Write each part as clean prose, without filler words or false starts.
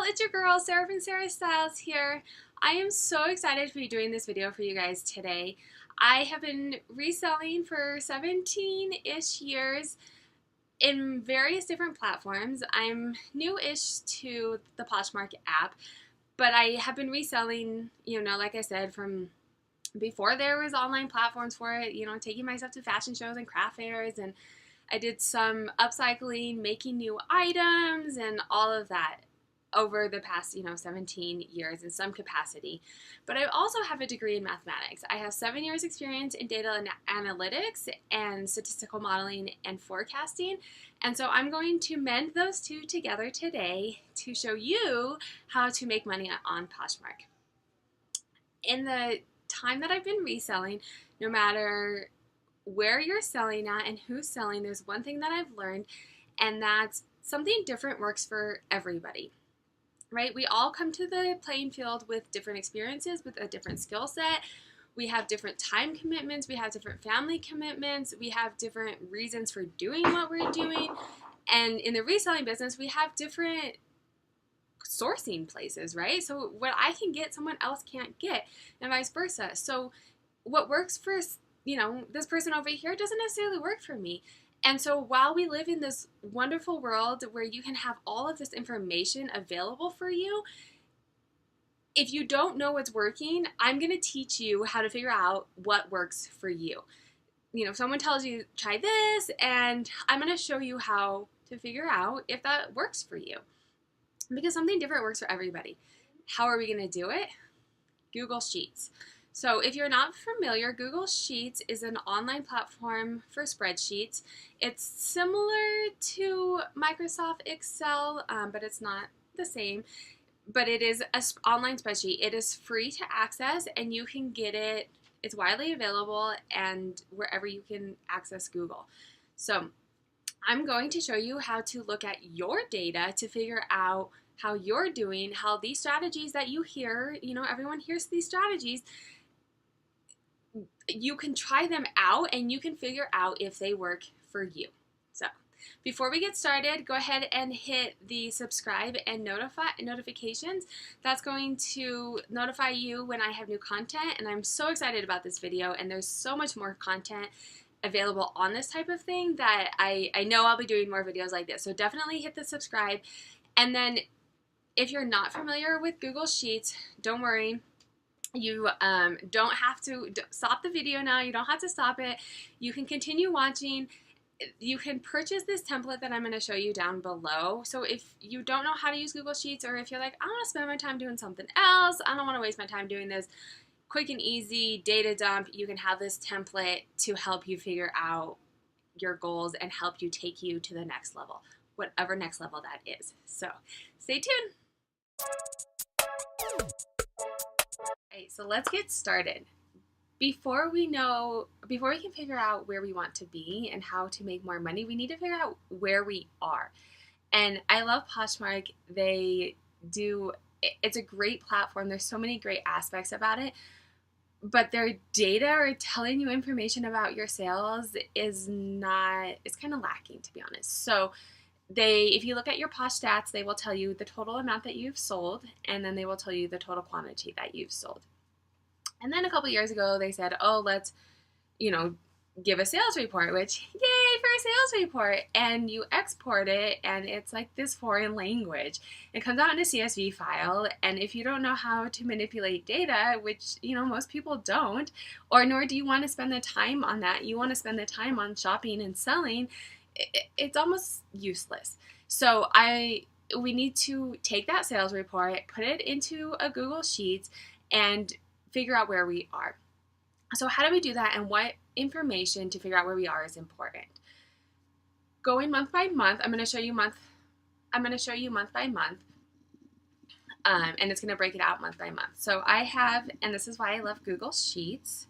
it's your girl, Sarah from Sarah Styles here. I am so excited to be doing this video for you guys today. I have been reselling for 17-ish years in various different platforms. I'm new-ish to the PoshMark app, but I have been reselling, like I said, from before there was online platforms for it, taking myself to fashion shows and craft fairs, and I did some upcycling, making new items, and all of that over the past, 17 years in some capacity. But I also have a degree in mathematics. I have 7 years experience in data and analytics and statistical modeling and forecasting. And so I'm going to mend those two together today to show you how to make money on Poshmark. In the time that I've been reselling, no matter where you're selling at and who's selling, there's one thing that I've learned, and that's something different works for everybody. Right? We all come to the playing field with different experiences, with a different skill set. We have different time commitments. We have different family commitments. We have different reasons for doing what we're doing. And in the reselling business, we have different sourcing places, right? So what I can get, someone else can't get, and vice versa. So what works for, this person over here doesn't necessarily work for me. And so while we live in this wonderful world where you can have all of this information available for you, if you don't know what's working, I'm going to teach you how to figure out what works for you. If someone tells you, try this, and I'm going to show you how to figure out if that works for you. Because something different works for everybody. How are we going to do it? Google Sheets. So if you're not familiar, Google Sheets is an online platform for spreadsheets. It's similar to Microsoft Excel, but it's not the same. But it is an online spreadsheet. It is free to access, and you can get it. It's widely available and wherever you can access Google. So I'm going to show you how to look at your data to figure out how you're doing, how these strategies that you hear, everyone hears these strategies, you can try them out and you can figure out if they work for you. So before we get started, go ahead and hit the subscribe and notifications. That's going to notify you when I have new content, and I'm so excited about this video, and there's so much more content available on this type of thing that I know I'll be doing more videos like this. So definitely hit the subscribe. And then if you're not familiar with Google Sheets, don't worry. You don't have to stop the video now. You don't have to stop it. You can continue watching. You can purchase this template that I'm going to show you down below. So if you don't know how to use Google Sheets, or if you're like, I want to spend my time doing something else, I don't want to waste my time doing this quick and easy data dump, you can have this template to help you figure out your goals and help you take you to the next level, whatever next level that is. So stay tuned. Okay, so let's get started. Before we can figure out where we want to be and how to make more money, we need to figure out where we are. And I love Poshmark. It's a great platform. There's so many great aspects about it, but their data or telling you information about your sales it's kind of lacking, to be honest. So if you look at your Posh stats, they will tell you the total amount that you've sold, and then they will tell you the total quantity that you've sold. And then a couple years ago, they said, oh, let's, give a sales report, which, yay for a sales report. And you export it, and it's like this foreign language. It comes out in a CSV file, and if you don't know how to manipulate data, which, most people don't, or nor do you want to spend the time on that, you want to spend the time on shopping and selling, it's almost useless. So we need to take that sales report, put it into a Google Sheets, and figure out where we are. So how do we do that, and what information to figure out where we are is important? Going month by month, I'm going to show you month by month, and it's going to break it out month by month. So I have, and this is why I love Google Sheets,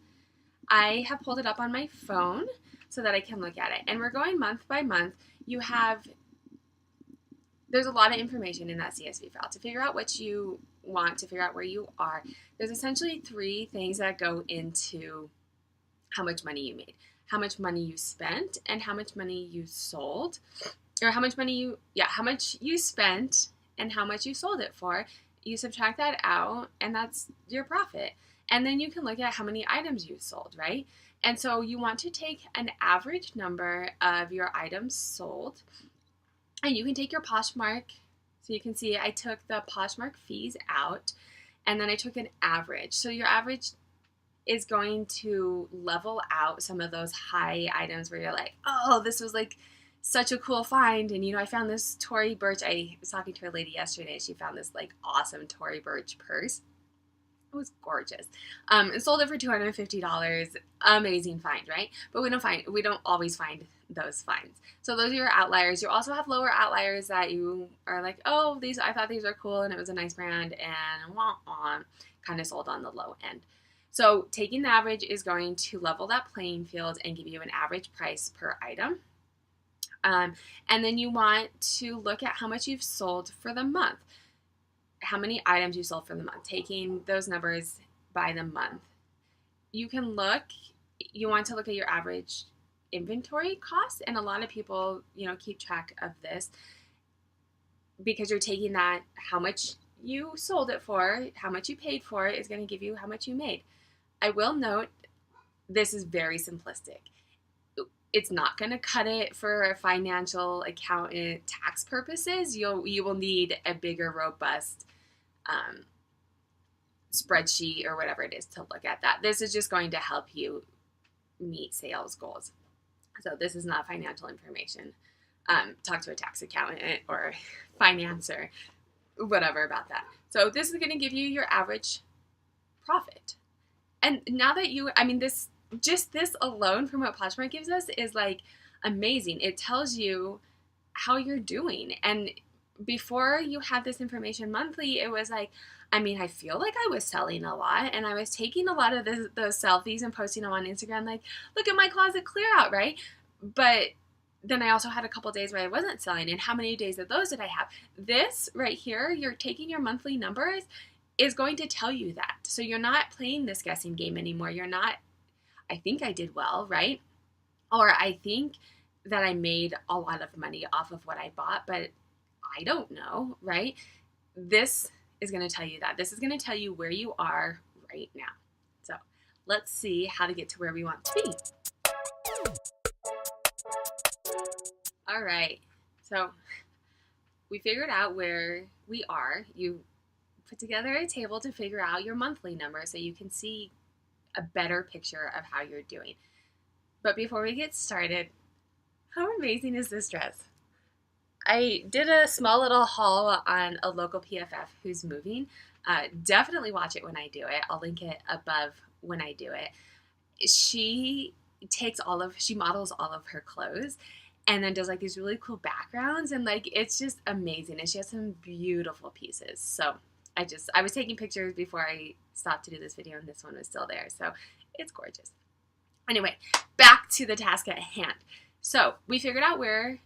I have pulled it up on my phone so that I can look at it. And we're going month by month. There's a lot of information in that CSV file. To figure out what you want, to figure out where you are, there's essentially 3 things that go into how much money you made. How much money you spent, and how much money you sold, or how much you spent, and how much you sold it for. You subtract that out, and that's your profit. And then you can look at how many items you sold, right? And so you want to take an average number of your items sold, and you can take your Poshmark. So you can see I took the Poshmark fees out, and then I took an average. So your average is going to level out some of those high items where you're like, oh, this was like such a cool find. And, I found this Tory Burch. I was talking to a lady yesterday. She found this like awesome Tory Burch purse. It was gorgeous. And sold it for $250. Amazing find, right? But we don't always find those finds. So those are your outliers. You also have lower outliers that you are like, oh, I thought these were cool and it was a nice brand, and kind of sold on the low end. So taking the average is going to level that playing field and give you an average price per item. And then you want to look at how much you've sold for the month. How many items you sold for the month, taking those numbers by the month. You want to look at your average inventory cost, and a lot of people, keep track of this because you're taking that, how much you sold it for, how much you paid for it is going to give you how much you made. I will note this is very simplistic. It's not going to cut it for financial, accountant, tax purposes. You will need a bigger, robust spreadsheet or whatever it is to look at that. This is just going to help you meet sales goals. So this is not financial information. Talk to a tax accountant or financer, whatever about that. So this is going to give you your average profit. And now that this alone from what Poshmark gives us is like amazing. It tells you how you're doing. And before you had this information monthly, it was like, I feel like I was selling a lot, and I was taking a lot of those selfies and posting them on Instagram, like, look at my closet clear out, right? But then I also had a couple days where I wasn't selling, and how many days of those did I have? This right here, you're taking your monthly numbers, is going to tell you that. So you're not playing this guessing game anymore. You're not, I think I did well, right? Or I think that I made a lot of money off of what I bought, but I don't know, right? This is going to tell you that. This is going to tell you where you are right now. So let's see how to get to where we want to be. All right. So we figured out where we are. You put together a table to figure out your monthly number so you can see a better picture of how you're doing. But before we get started, how amazing is this dress? I did a small little haul on a local PFF who's moving. Definitely watch it when I do it. I'll link it above when I do it. She models all of her clothes and then does like these really cool backgrounds, and like it's just amazing. And she has some beautiful pieces. So I was taking pictures before I stopped to do this video, and this one was still there. So it's gorgeous. Anyway, back to the task at hand. So we figured out where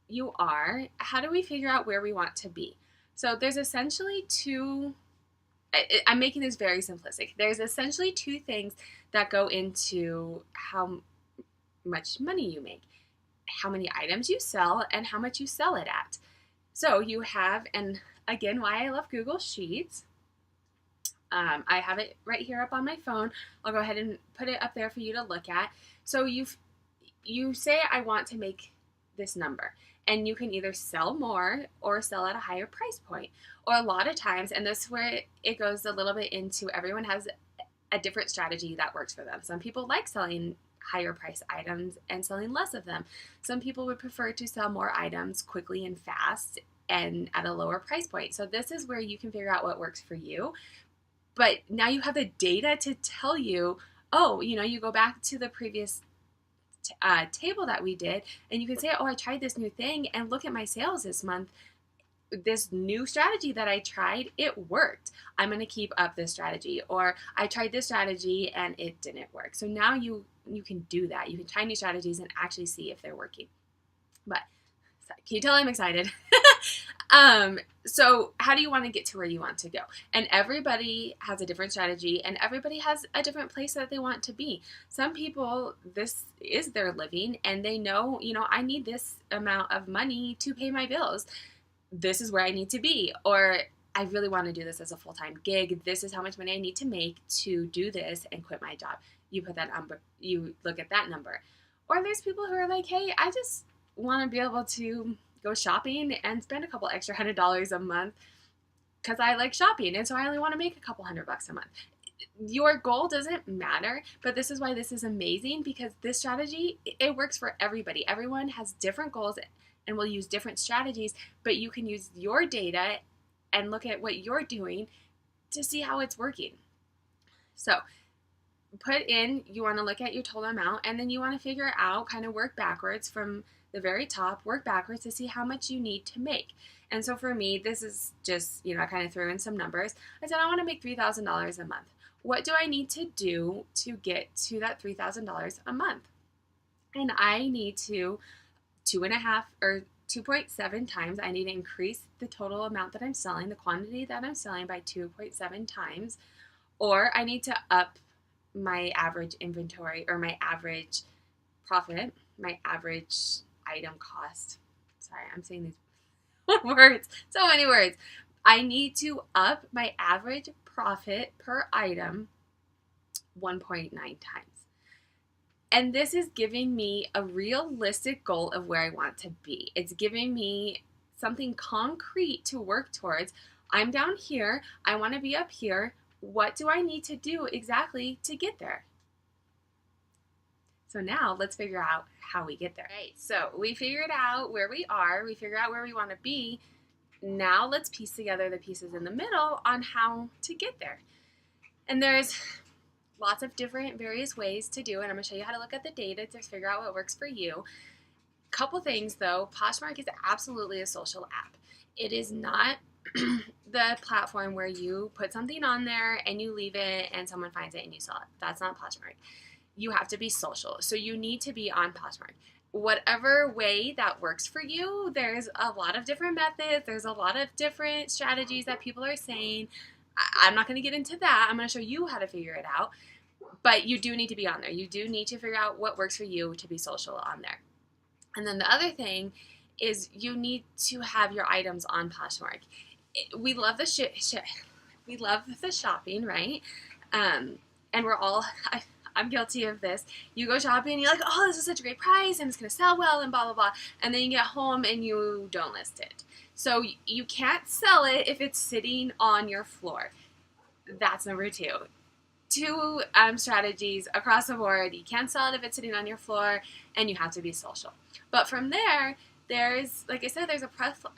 you are. How do we figure out where we want to be? So there's essentially I'm making this very simplistic. There's essentially two things that go into how much money you make. How many items you sell and how much you sell it at. So you have, and again, why I love Google Sheets. I have it right here up on my phone. I'll go ahead and put it up there for you to look at. So you say, I want to make this number. And you can either sell more or sell at a higher price point. Or a lot of times, and this is where it goes a little bit into, everyone has a different strategy that works for them. Some people like selling higher price items and selling less of them. Some people would prefer to sell more items quickly and fast and at a lower price point. So this is where you can figure out what works for you. But now you have the data to tell you, you go back to the previous table that we did, and you can say, I tried this new thing, and look at my sales this month. This new strategy that I tried, it worked. I'm going to keep up this strategy. Or I tried this strategy and it didn't work. So now you can do that. You can try new strategies and actually see if they're working. But can you tell I'm excited? So how do you want to get to where you want to go? And everybody has a different strategy, and everybody has a different place that they want to be. Some people, this is their living, and they know, I need this amount of money to pay my bills. this is where I need to be, or I really want to do this as a full-time gig. This is how much money I need to make to do this and quit my job. You put that number, you look at that number. Or there's people who are like, hey, I just want to be able to go shopping and spend a couple extra $100 a month because I like shopping, and so I only want to make a couple $100 a month. Your goal doesn't matter, but this is why this is amazing, because this strategy, it works for everybody. Everyone has different goals and will use different strategies, but you can use your data and look at what you're doing to see how it's working. So you want to look at your total amount, and then you want to figure out, kind of work backwards from the very top, work backwards to see how much you need to make. And so for me, this is just, I kind of threw in some numbers. I said, I want to make $3,000 a month. What do I need to do to get to that $3,000 a month? And I need to 2.7 times, I need to increase the total amount that I'm selling, the quantity that I'm selling, by 2.7 times, or I need to up my average inventory, or my average profit, my average item cost. Sorry, I'm saying these words, so many words. I need to up my average profit per item 1.9 times. And this is giving me a realistic goal of where I want to be. It's giving me something concrete to work towards. I'm down here. I want to be up here. What do I need to do exactly to get there? So now let's figure out how we get there. Right, so we figured out where we are. We figured out where we want to be. Now let's piece together the pieces in the middle on how to get there. And there's lots of different various ways to do it. I'm going to show you how to look at the data to figure out what works for you. Couple things though, PoshMark is absolutely a social app. It is not the platform where you put something on there and you leave it and someone finds it and you sell it. That's not PoshMark. You have to be social. So you need to be on PoshMark. Whatever way that works for you, there's a lot of different methods. There's a lot of different strategies that people are saying. I'm not going to get into that. I'm going to show you how to figure it out. But you do need to be on there. You do need to figure out what works for you to be social on there. And then the other thing is you need to have your items on PoshMark. We love we love the shopping, right? And we're all, I'm guilty of this. You go shopping and you're like, oh, this is such a great price and it's going to sell well and blah, blah, blah. And then you get home and you don't list it. So you can't sell it if it's sitting on your floor. That's number two. Two strategies across the board. You can't sell it if it's sitting on your floor, and you have to be social. But from there, there's, like I said,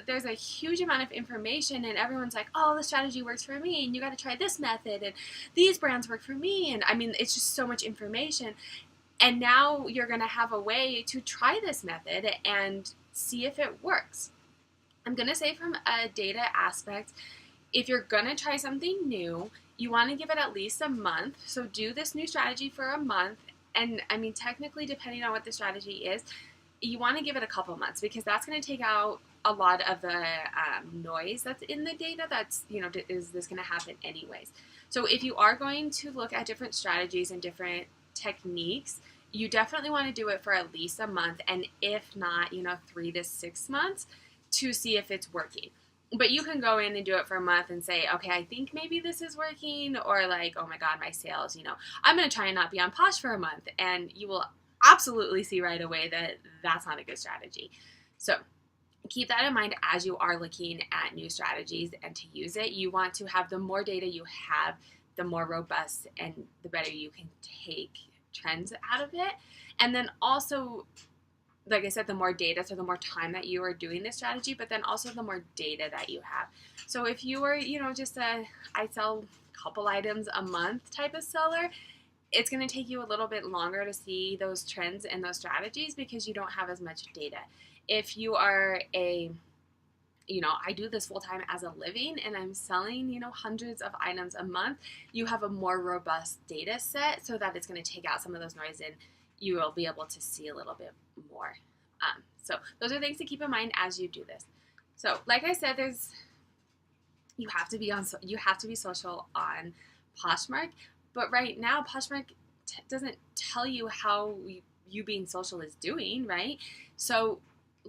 there's a huge amount of information, and everyone's like, oh, the strategy works for me, and you got to try this method, and these brands work for me, and I mean, it's just so much information. And now you're going to have a way to try this method and see if it works. I'm going to say from a data aspect, if you're going to try something new, you want to give it at least a month. So do this new strategy for a month. And I mean, technically, depending on what the strategy is, you want to give it a couple months, because that's going to take out a lot of the noise that's in the data. That's, is this going to happen anyways? So if you are going to look at different strategies and different techniques, you definitely want to do it for at least a month. And if not, 3 to 6 months to see if it's working. But you can go in and do it for a month and say, okay, I think maybe this is working, or like, oh my God, my sales, I'm going to try and not be on Posh for a month. And you will absolutely see right away that that's not a good strategy. So keep that in mind as you are looking at new strategies and to use it. You want to have the more data you have, the more robust and the better you can take trends out of it. And then also, like I said, the more data, so the more time that you are doing this strategy, but then also the more data that you have. So if you were, just I sell a couple items a month type of seller, it's going to take you a little bit longer to see those trends and those strategies because you don't have as much data. If you are I do this full time as a living and I'm selling, hundreds of items a month, you have a more robust data set so that it's going to take out some of those noise and you will be able to see a little bit more. So those are things to keep in mind as you do this. So like I said, you have to be social on Poshmark, but right now Poshmark doesn't tell you how you being social is doing, right? So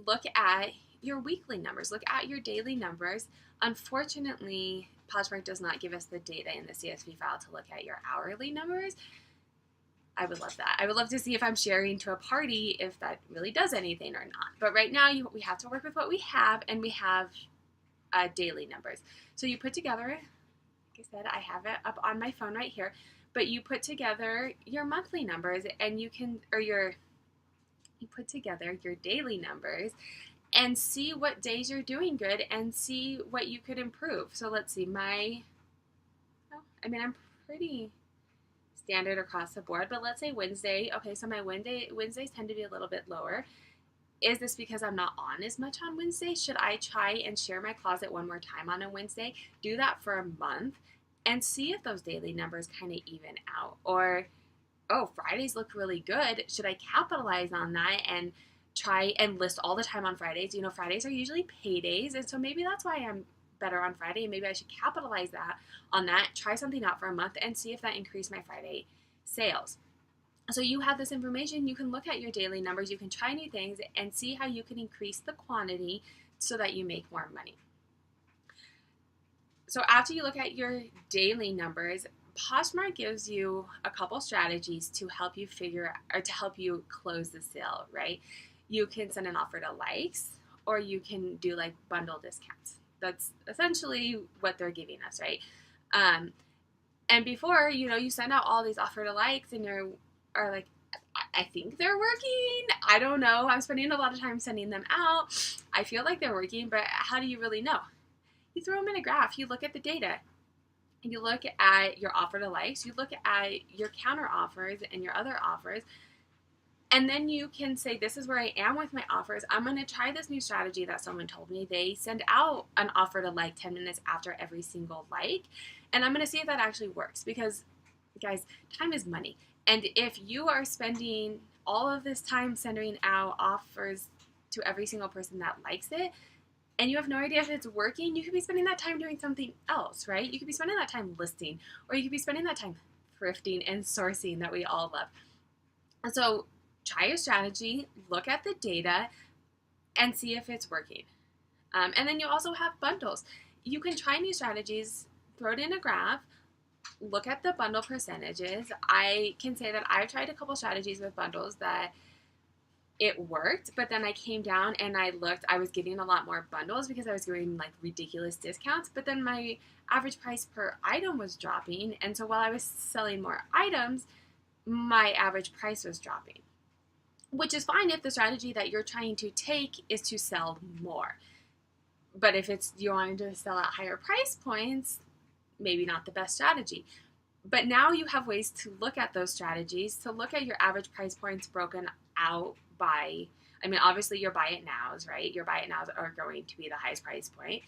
look at your weekly numbers, look at your daily numbers. Unfortunately, PoshMark does not give us the data in the CSV file to look at your hourly numbers. I would love that. I would love to see if I'm sharing to a party if that really does anything or not. But right now, we have to work with what we have, and we have daily numbers. So you put together, like I said, I have it up on my phone right here, but you put together your monthly numbers, and you put together your daily numbers and see what days you're doing good and see what you could improve. So let's see, I'm pretty standard across the board, but let's say Wednesday. Okay, so my Wednesdays tend to be a little bit lower. Is this because I'm not on as much on Wednesday? Should I try and share my closet one more time on a Wednesday? Do that for a month and see if those daily numbers kind of even out. Or, oh, Fridays look really good. Should I capitalize on that and try and list all the time on Fridays? You know, Fridays are usually paydays, and so maybe that's why I'm better on Friday. Maybe I should capitalize on that, try something out for a month and see if that increased my Friday sales. So you have this information, you can look at your daily numbers, you can try new things and see how you can increase the quantity so that you make more money. So after you look at your daily numbers, PoshMark gives you a couple strategies to help you close the sale, right? You can send an offer to likes, or you can do like bundle discounts. That's essentially what they're giving us, right? And before, you send out all these offer to likes and are like, I think they're working. I don't know. I'm spending a lot of time sending them out. I feel like they're working, but how do you really know? You throw them in a graph. You look at the data. You look at your offer to likes. You look at your counter offers and your other offers. And then you can say, this is where I am with my offers. I'm going to try this new strategy that someone told me. They send out an offer to like 10 minutes after every single like. And I'm going to see if that actually works. Because, guys, time is money. And if you are spending all of this time sending out offers to every single person that likes it, and you have no idea if it's working, you could be spending that time doing something else, right? You could be spending that time listing, or you could be spending that time thrifting and sourcing that we all love. And so try your strategy, look at the data, and see if it's working. And then you also have bundles. You can try new strategies, throw it in a graph, look at the bundle percentages. I can say that I've tried a couple strategies with bundles that it worked, but then I came down and I was getting a lot more bundles because I was getting like ridiculous discounts, but then my average price per item was dropping. And so while I was selling more items, my average price was dropping, which is fine if the strategy that you're trying to take is to sell more. But if you wanted to sell at higher price points, maybe not the best strategy. But now you have ways to look at those strategies, to look at your average price points broken out by, obviously your buy it nows, right? Your buy it nows are going to be the highest price point.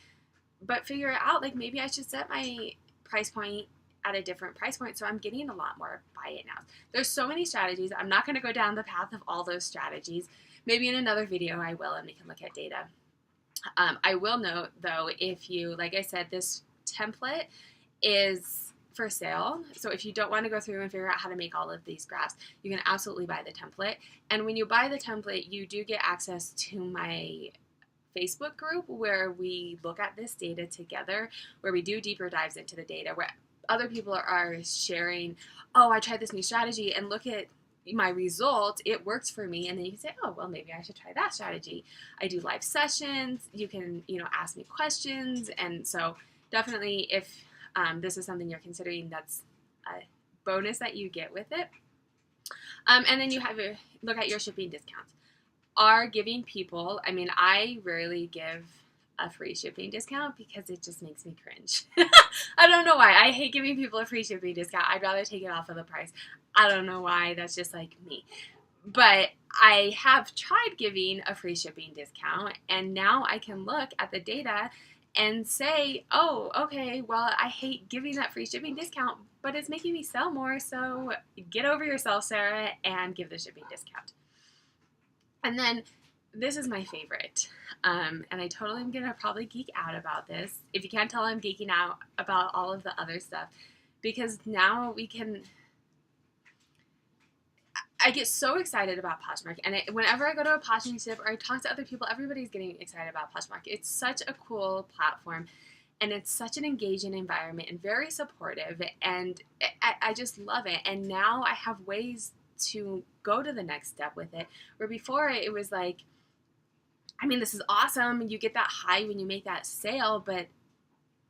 But figure it out, like maybe I should set my price point at a different price point so I'm getting a lot more buy it nows. There's so many strategies. I'm not going to go down the path of all those strategies. Maybe in another video I will, and we can look at data. I will note, though, if you, like I said, this template is for sale. So if you don't want to go through and figure out how to make all of these graphs, you can absolutely buy the template. And when you buy the template, you do get access to my Facebook group where we look at this data together, where we do deeper dives into the data, where other people are sharing, oh, I tried this new strategy and look at my results, it works for me. And then you can say, oh, well, maybe I should try that strategy. I do live sessions. You can, ask me questions. And so definitely if this is something you're considering, that's a bonus that you get with it. And then you have a look at your shipping discounts. Are giving people, I rarely give a free shipping discount because it just makes me cringe. I don't know why. I hate giving people a free shipping discount. I'd rather take it off of the price. I don't know why. That's just like me. But I have tried giving a free shipping discount, and now I can look at the data and say, oh, okay, well, I hate giving that free shipping discount, but it's making me sell more, so get over yourself, Sarah, and give the shipping discount. And then this is my favorite, and I totally am going to probably geek out about this. If you can't tell, I'm geeking out about all of the other stuff, because now we can, I get so excited about PoshMark, and whenever I go to a Poshmark tip or I talk to other people, everybody's getting excited about PoshMark. It's such a cool platform, and it's such an engaging environment and very supportive, and I just love it. And now I have ways to go to the next step with it, where before it was like, I mean, this is awesome. You get that high when you make that sale, but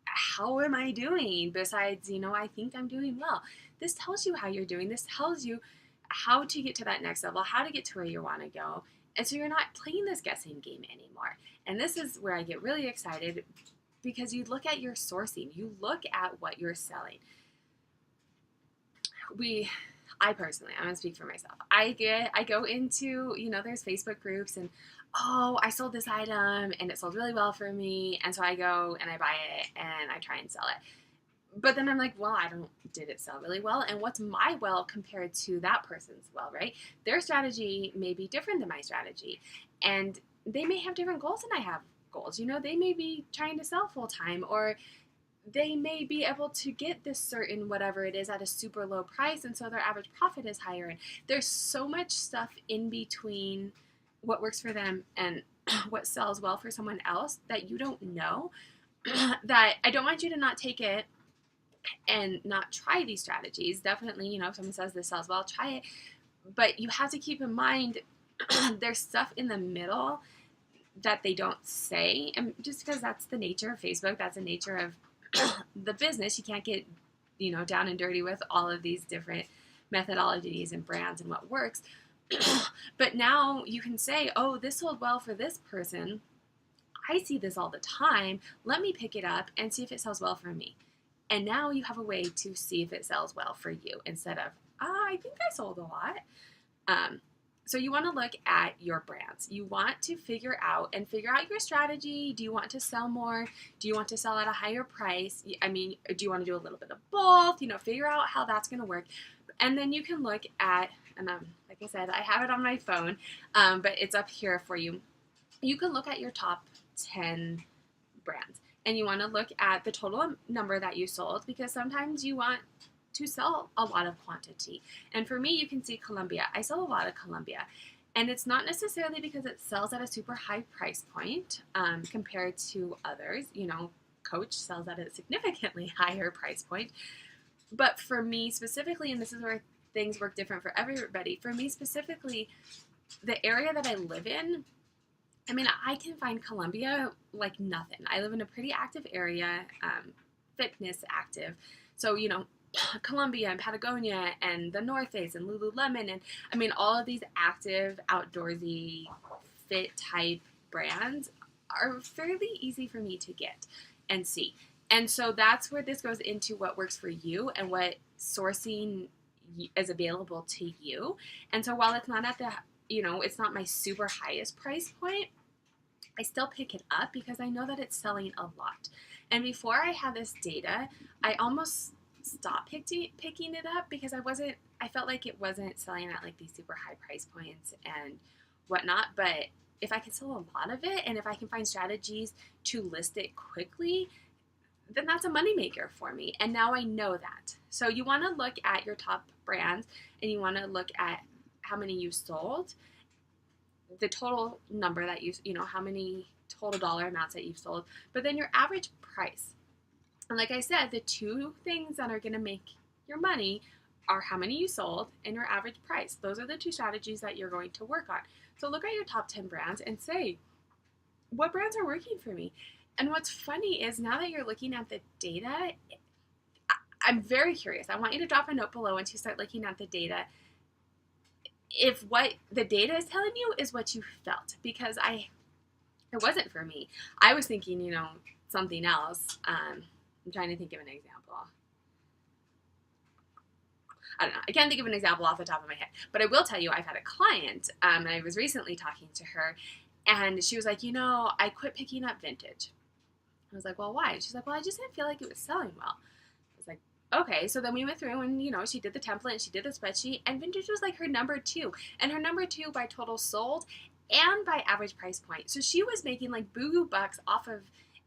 how am I doing besides, I think I'm doing well. This tells you how you're doing. This tells you how to get to that next level, how to get to where you want to go. And so you're not playing this guessing game anymore. And this is where I get really excited, because you look at your sourcing, you look at what you're selling. I personally, I'm gonna speak for myself. I go into, there's Facebook groups, and oh, I sold this item and it sold really well for me, and so I go and I buy it and I try and sell it. But then I'm like, well, did it sell really well? And what's my well compared to that person's well, right? Their strategy may be different than my strategy, and they may have different goals than I have goals. They may be trying to sell full time, or they may be able to get this certain whatever it is at a super low price, and so their average profit is higher. And there's so much stuff in between what works for them and what sells well for someone else that you don't know, that I don't want you to not take it and not try these strategies. Definitely, if someone says this sells well, try it. But you have to keep in mind there's stuff in the middle that they don't say. And just because that's the nature of Facebook, that's the nature of the business, you can't get, down and dirty with all of these different methodologies and brands and what works. But now you can say, oh, this sold well for this person. I see this all the time. Let me pick it up and see if it sells well for me. And now you have a way to see if it sells well for you, instead of, I think I sold a lot. So you want to look at your brands. You want to figure out your strategy. Do you want to sell more? Do you want to sell at a higher price? I mean, do you want to do a little bit of both? Figure out how that's going to work. And then you can look at, and like I said, I have it on my phone, but it's up here for you. You can look at your top 10 brands, and you want to look at the total number that you sold, because sometimes you want to sell a lot of quantity. And for me, you can see Columbia. I sell a lot of Columbia, and it's not necessarily because it sells at a super high price point compared to others. Coach sells at a significantly higher price point. But for me specifically, and this is where things work different for everybody, for me specifically, the area that I live in, I mean, I can find Columbia like nothing. I live in a pretty active area, fitness active. So, Columbia and Patagonia and the North Face and Lululemon, and I mean, all of these active, outdoorsy, fit type brands are fairly easy for me to get and see. And so that's where this goes into what works for you and what sourcing is available to you. And so while it's not at the, it's not my super highest price point, I still pick it up because I know that it's selling a lot. And before I had this data, I almost stopped picking it up because I felt like it wasn't selling at like these super high price points and whatnot. But if I can sell a lot of it, and if I can find strategies to list it quickly, then that's a moneymaker for me. And now I know that. So you want to look at your top brands, and you want to look at how many you sold, the total number that how many total dollar amounts that you've sold, but then your average price. And like I said, the two things that are going to make your money are how many you sold and your average price. Those are the two strategies that you're going to work on. So look at your top 10 brands and say, what brands are working for me? And what's funny is now that you're looking at the data, I'm very curious. I want you to drop a note below once you start looking at the data, if what the data is telling you is what you felt, because it wasn't for me. I was thinking, something else. I'm trying to think of an example. I don't know. I can't think of an example off the top of my head, but I will tell you I've had a client, and I was recently talking to her, and she was like, I quit picking up vintage. I was like, well, why? She's like, well, I just didn't feel like it was selling well. I was like, okay. So then we went through and, she did the template and she did the spreadsheet, and vintage was like her number 2, and her number 2 by total sold and by average price point. So she was making like boo bucks off of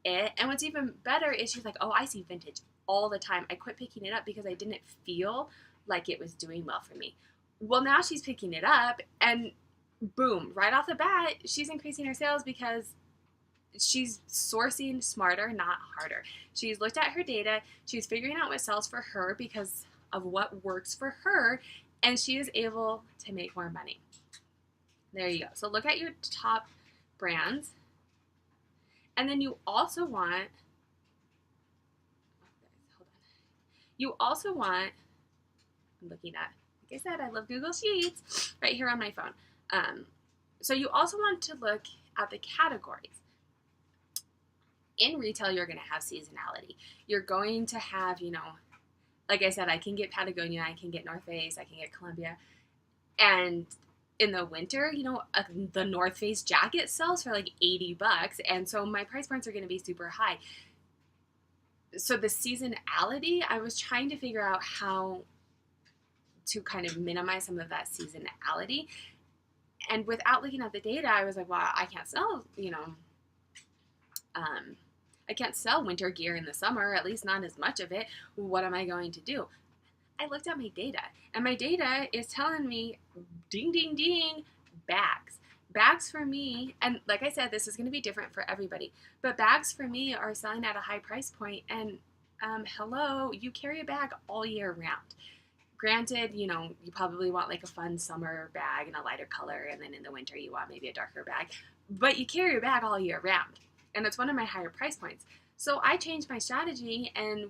it. And what's even better is she's like, oh, I see vintage all the time. I quit picking it up because I didn't feel like it was doing well for me. Well, now she's picking it up, and boom, right off the bat, she's increasing her sales because she's sourcing smarter, not harder. She's looked at her data, she's figuring out what sells for her because of what works for her, and she is able to make more money. There you go. So look at your top brands, and then you also want, I'm looking at, like I said, I love Google Sheets right here on my phone. So you also want to look at the categories. In retail, you're going to have seasonality. You're going to have, like I said, I can get Patagonia, I can get North Face, I can get Columbia. And in the winter, the North Face jacket sells for like $80. And so my price points are going to be super high. So the seasonality, I was trying to figure out how to kind of minimize some of that seasonality. And without looking at the data, I was like, well, I can't sell, I can't sell winter gear in the summer, at least not as much of it. What am I going to do? I looked at my data, and my data is telling me, ding, ding, ding, bags. Bags for me, and like I said, this is going to be different for everybody, but bags for me are selling at a high price point, and hello, you carry a bag all year round. Granted, you probably want like a fun summer bag in a lighter color, and then in the winter you want maybe a darker bag, but you carry a bag all year round, and it's one of my higher price points. So I changed my strategy, and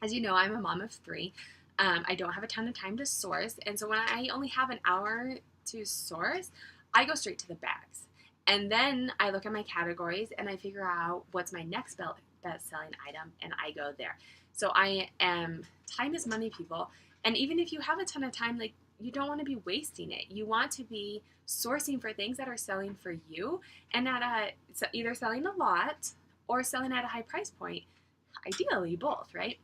as you know, I'm a mom of 3. I don't have a ton of time to source, and so when I only have an hour to source, I go straight to the bags. And then I look at my categories and I figure out what's my next best-selling item, and I go there. So time is money, people. And even if you have a ton of time, like, you don't want to be wasting it. You want to be sourcing for things that are selling for you and either selling a lot or selling at a high price point. Ideally, both, right?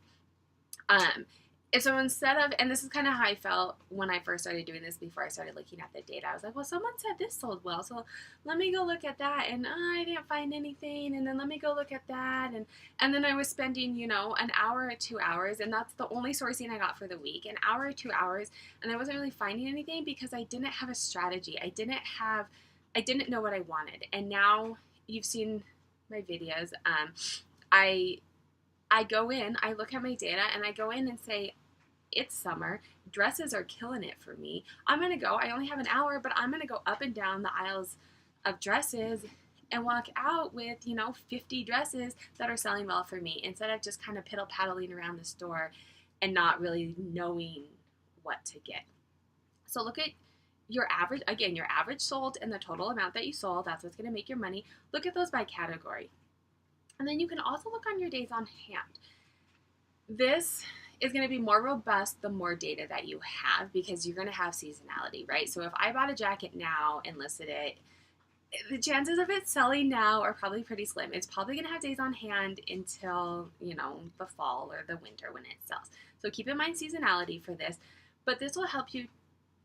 And so instead of, and this is kind of how I felt when I first started doing this before I started looking at the data, I was like, well, someone said this sold well, so let me go look at that, and I didn't find anything, and then let me go look at that, and then I was spending, an hour or 2 hours, and that's the only sourcing I got for the week, an hour or 2 hours, and I wasn't really finding anything because I didn't have a strategy. I didn't know what I wanted, and now you've seen my videos. I go in, I look at my data, and I go in and say, it's summer. Dresses are killing it for me. I'm going to go. I only have an hour, but I'm going to go up and down the aisles of dresses and walk out with, 50 dresses that are selling well for me, instead of just kind of piddle-paddling around the store and not really knowing what to get. So look at your average, again, your average sold and the total amount that you sold. That's what's going to make your money. Look at those by category. And then you can also look on your days on hand. This is going to be more robust the more data that you have, because you're going to have seasonality, right? So if I bought a jacket now and listed it, the chances of it selling now are probably pretty slim. It's probably going to have days on hand until, the fall or the winter when it sells. So keep in mind seasonality for this, but this will help you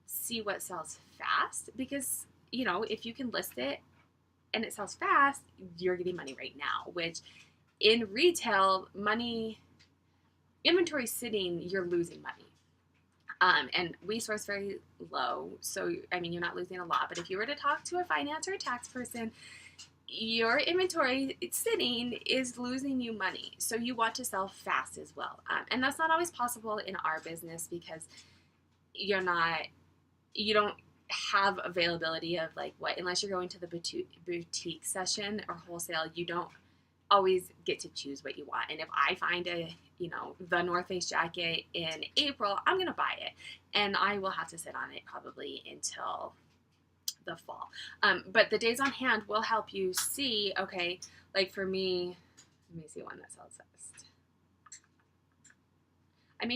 see what sells fast, because, if you can list it and it sells fast, you're getting money right now, which in retail, inventory sitting, you're losing money. And we source very low, so, you're not losing a lot. But if you were to talk to a finance or a tax person, your inventory sitting is losing you money. So you want to sell fast as well. And that's not always possible in our business, because you don't have availability of unless you're going to the boutique session or wholesale, you don't always get to choose what you want. And if I find the North Face jacket in April, I'm going to buy it, and I will have to sit on it probably until the fall. But the days on hand will help you see, okay, like for me, let me see one that sells fast.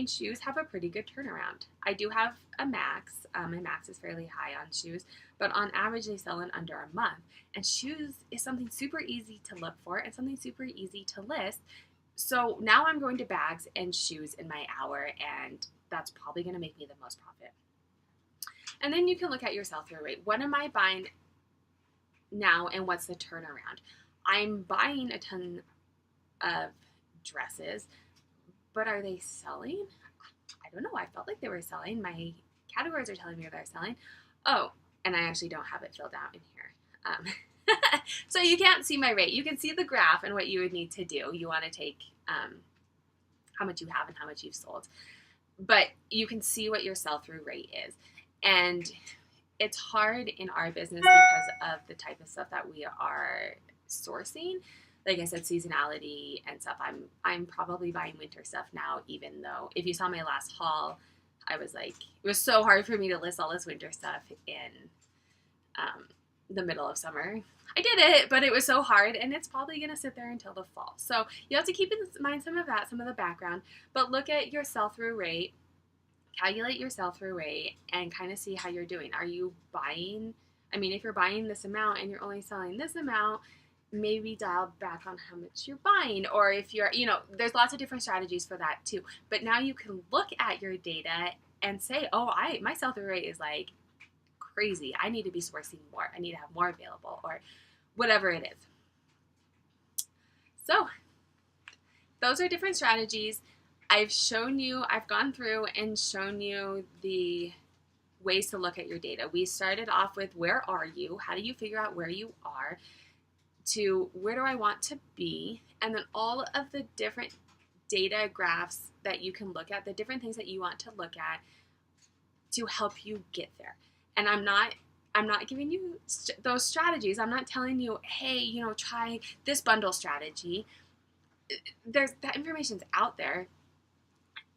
Shoes have a pretty good turnaround. I do have a max. My max is fairly high on shoes, but on average they sell in under a month. And shoes is something super easy to look for and something super easy to list. So now I'm going to bags and shoes in my hour, and that's probably going to make me the most profit. And then you can look at your sell-through rate. What am I buying now, and what's the turnaround? I'm buying a ton of dresses, but are they selling? I don't know. I felt like they were selling. My categories are telling me they're selling. Oh, and I actually don't have it filled out in here. So you can't see my rate. You can see the graph and what you would need to do. You want to take how much you have and how much you've sold. But you can see what your sell-through rate is. And it's hard in our business because of the type of stuff that we are sourcing. Like I said, seasonality and stuff. I'm probably buying winter stuff now, even though if you saw my last haul, I was like, it was so hard for me to list all this winter stuff in the middle of summer. I did it, but it was so hard, and it's probably going to sit there until the fall. So you have to keep in mind some of that, some of the background, but look at your sell-through rate, calculate your sell-through rate, and kind of see how you're doing. Are you buying? I mean, if you're buying this amount and you're only selling this amount, maybe dial back on how much you're buying. Or if you're, there's lots of different strategies for that too. But now you can look at your data and say, oh, my sell-through rate is like crazy. I need to be sourcing more. I need to have more available, or whatever it is. So those are different strategies. I've gone through and shown you the ways to look at your data. We started off with, where are you? How do you figure out where you are? To where do I want to be? And then all of the different data graphs that you can look at, the different things that you want to look at to help you get there. And I'm not giving you those strategies. I'm not telling you, hey, try this bundle strategy. That information's out there.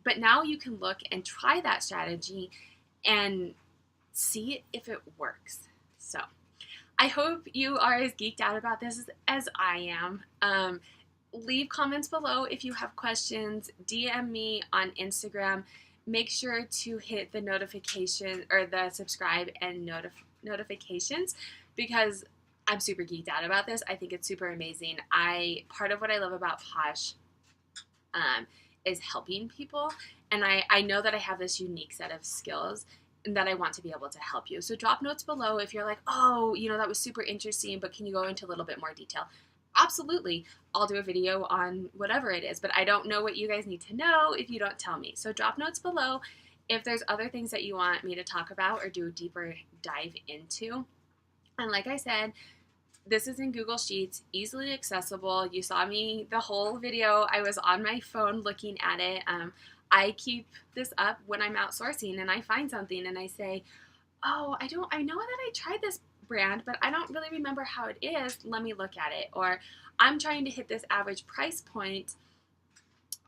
But now you can look and try that strategy and see if it works. So I hope you are as geeked out about this as I am. Leave comments below if you have questions. DM me on Instagram. Make sure to hit the notification or the subscribe and notifications, because I'm super geeked out about this. I think it's super amazing. Part of what I love about Posh is helping people, and I know that I have this unique set of skills and that I want to be able to help you. So drop notes below if you're like, oh, that was super interesting, but can you go into a little bit more detail? Absolutely. I'll do a video on whatever it is, but I don't know what you guys need to know if you don't tell me. So drop notes below if there's other things that you want me to talk about or do a deeper dive into. And like I said, this is in Google Sheets, easily accessible. You saw me the whole video. I was on my phone looking at it. I keep this up when I'm outsourcing and I find something and I say, oh, I know that I tried this brand, but I don't really remember how it is. Let me look at it. Or I'm trying to hit this average price point,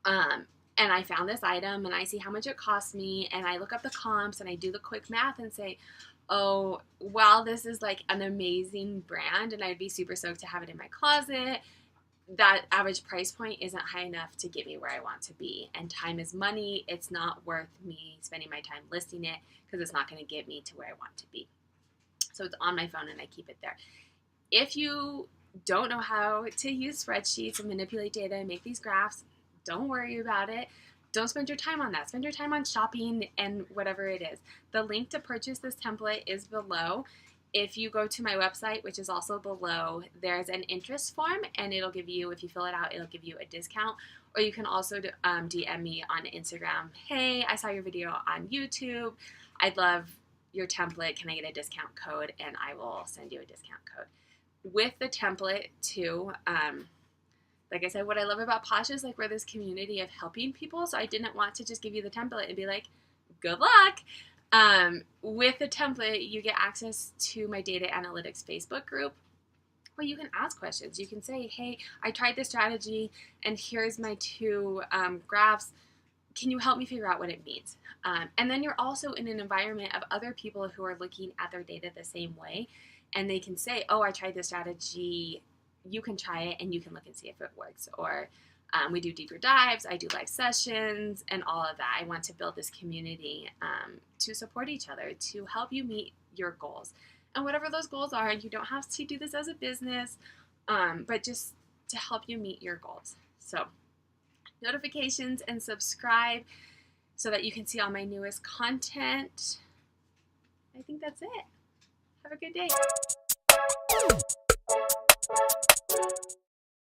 and I found this item and I see how much it cost me, and I look up the comps and I do the quick math and say, oh, wow, this is like an amazing brand and I'd be super stoked to have it in my closet. That average price point isn't high enough to get me where I want to be. And time is money. It's not worth me spending my time listing it because it's not going to get me to where I want to be. So it's on my phone and I keep it there. If you don't know how to use spreadsheets and manipulate data and make these graphs, don't worry about it. Don't spend your time on that. Spend your time on shopping and whatever it is. The link to purchase this template is below. If you go to my website, which is also below, there's an interest form, and it'll give you, if you fill it out, it'll give you a discount. Or you can also DM me on Instagram. Hey, I saw your video on YouTube. I'd love your template. Can I get a discount code? And I will send you a discount code. With the template too, like I said, what I love about Posh is like we're this community of helping people. So I didn't want to just give you the template and be like, good luck. With the template, you get access to my data analytics Facebook group where you can ask questions. You can say, hey, I tried this strategy and here's my two graphs. Can you help me figure out what it means? And then you're also in an environment of other people who are looking at their data the same way, and they can say, oh, I tried this strategy. You can try it and you can look and see if it works. Or we do deeper dives, I do live sessions, and all of that. I want to build this community to support each other, to help you meet your goals. And whatever those goals are, you don't have to do this as a business, but just to help you meet your goals. So notifications and subscribe so that you can see all my newest content. I think that's it. Have a good day.